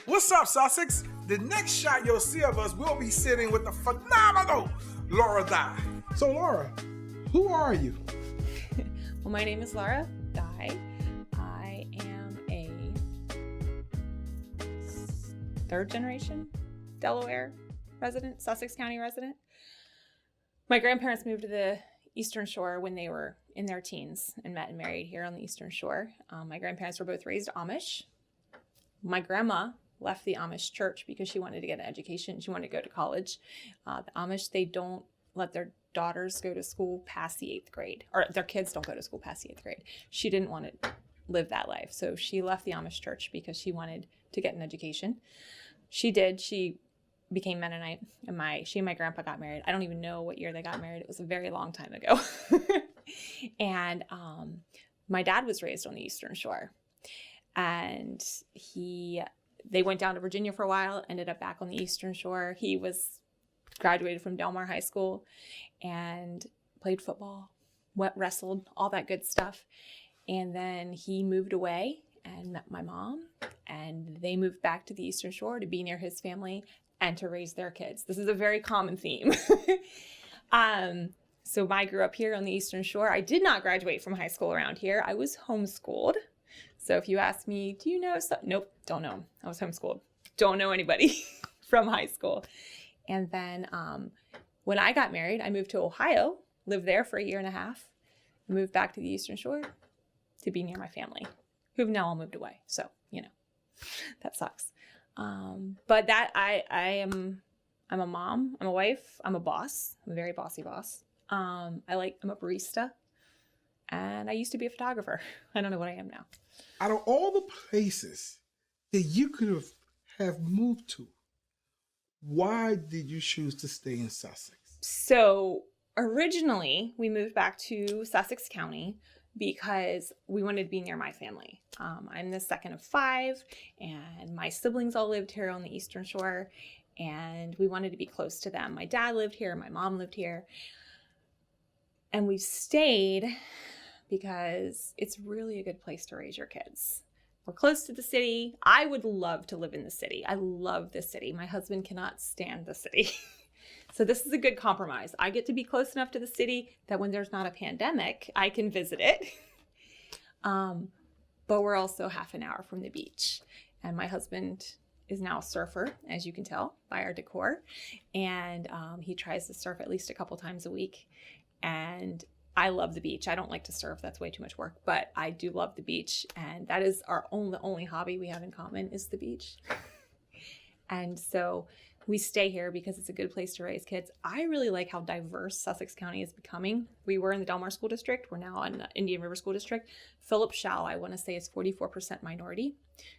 What's up, Sussex? The next shot you'll see of us will be sitting with the phenomenal Laura Dye. So, Laura, who are you? Well, my name is Laura Dye. I am a third generation Delaware resident, Sussex County resident. My grandparents moved to the Eastern Shore when they were in their teens and met and married here on the Eastern Shore. My grandparents were both raised Amish. My grandma left the Amish church because she wanted to get an education. She wanted to go to college. The Amish, they don't let their daughters go to school past the 8th grade, or their kids don't go to school past the 8th grade. She didn't want to live that life. So she left the Amish church because she wanted to get an education. She did. She became Mennonite, and she and my grandpa got married. I don't even know what year they got married. It was a very long time ago. And my dad was raised on the Eastern Shore, and they went down to Virginia for a while, ended up back on the Eastern Shore. He graduated from Delaware High School and played football, wrestled, all that good stuff. And then he moved away and met my mom, and they moved back to the Eastern Shore to be near his family and to raise their kids. This is a very common theme. So I grew up here on the Eastern Shore. I did not graduate from high school around here. I was homeschooled. So if you ask me, do you know? Nope, don't know. I was homeschooled. Don't know anybody from high school. And then when I got married, I moved to Ohio, lived there for 1.5 years, moved back to the Eastern Shore to be near my family, who've now all moved away. So, that sucks. But I'm a mom, I'm a wife, I'm a boss. I'm a very bossy boss. I'm a barista, and I used to be a photographer. I don't know what I am now. Out of all the places that you could have moved to, why did you choose to stay in Sussex? So originally we moved back to Sussex County because we wanted to be near my family. I'm the second of 5, and my siblings all lived here on the Eastern Shore, and we wanted to be close to them. My dad lived here, my mom lived here, and we stayed because it's really a good place to raise your kids. We're close to the city. I would love to live in the city. I love the city. My husband cannot stand the city. So this is a good compromise. I get to be close enough to the city that when there's not a pandemic, I can visit it. But we're also half an hour from the beach. And my husband is now a surfer, as you can tell by our decor. And he tries to surf at least a couple times a week. And I love the beach. I don't like to surf. That's way too much work. But I do love the beach. And that is the only hobby we have in common is the beach. And so we stay here because it's a good place to raise kids. I really like how diverse Sussex County is becoming. We were in the Delaware School District. We're now in the Indian River School District. Philip Shell, I want to say, is 44% minority,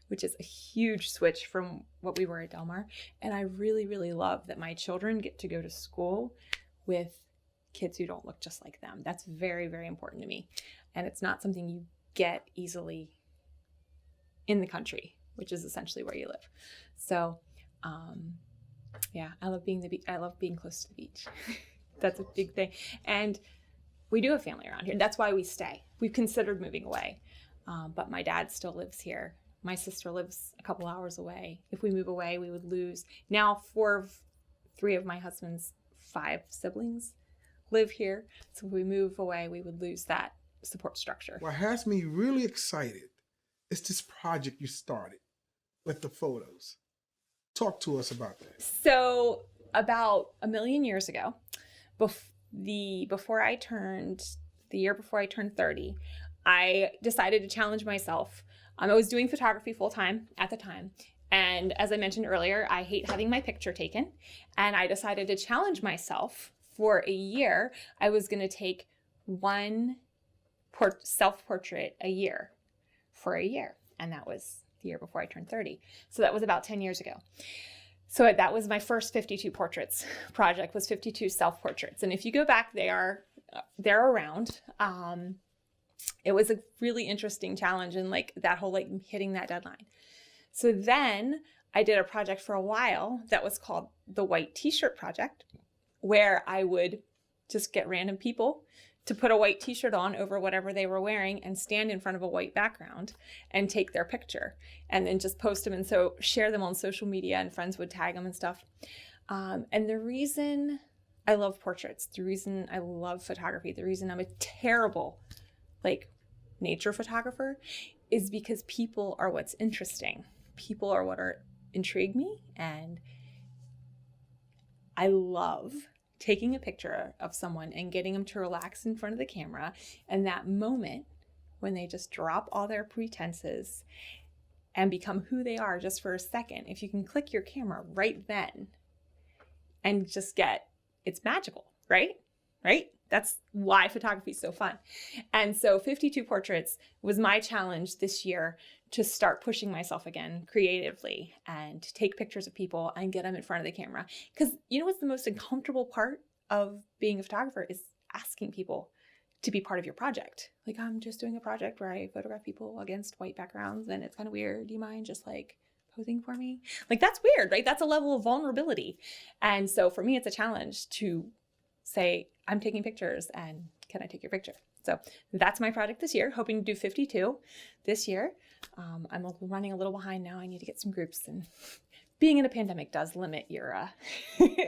which is a huge switch from what we were at Delmar. And I really, really love that my children get to go to school with kids who don't look just like them. That's very, very important to me. And it's not something you get easily in the country, which is essentially where you live. So, yeah, I love being close to the beach. That's a big thing. And we do have family around here. That's why we stay. We've considered moving away. But my dad still lives here. My sister lives a couple hours away. If we move away, we would lose. Now 3 of my husband's 5 siblings live here. So if we move away, we would lose that support structure. What has me really excited is this project you started with the photos. Talk to us about that. So about 1 million years ago, the year before I turned 30, I decided to challenge myself. I was doing photography full time at the time. And as I mentioned earlier, I hate having my picture taken. And I decided to challenge myself. For a year, I was going to take one self-portrait a year for a year. And that was the year before I turned 30. So that was about 10 years ago. So that was my first 52 portraits project, was 52 self-portraits. And if you go back, they're around. It was a really interesting challenge, and that whole hitting that deadline. So then I did a project for a while that was called the White T-Shirt Project, where I would just get random people to put a white t-shirt on over whatever they were wearing and stand in front of a white background and take their picture and then just post them and so share them on social media, and friends would tag them and stuff. And the reason I love portraits, the reason I love photography, the reason I'm a terrible nature photographer is because people are what's interesting. People are what intrigue me, and I love taking a picture of someone and getting them to relax in front of the camera, and that moment when they just drop all their pretenses and become who they are just for a second. If you can click your camera right then and just it's magical, right? That's why photography is so fun. And so 52 portraits was my challenge this year, to start pushing myself again creatively and take pictures of people and get them in front of the camera. Because you know what's the most uncomfortable part of being a photographer is asking people to be part of your project. I'm just doing a project where I photograph people against white backgrounds and it's kind of weird. Do you mind just posing for me? That's weird, right? That's a level of vulnerability. And so for me, it's a challenge to say, I'm taking pictures and can I take your picture? So that's my project this year, hoping to do 52 this year. I'm running a little behind now. I need to get some groups, and being in a pandemic does limit your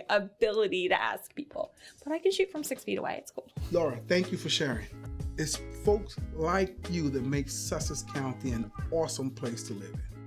ability to ask people, but I can shoot from 6 feet away. It's cool. Laura, thank you for sharing. It's folks like you that make Sussex County an awesome place to live in.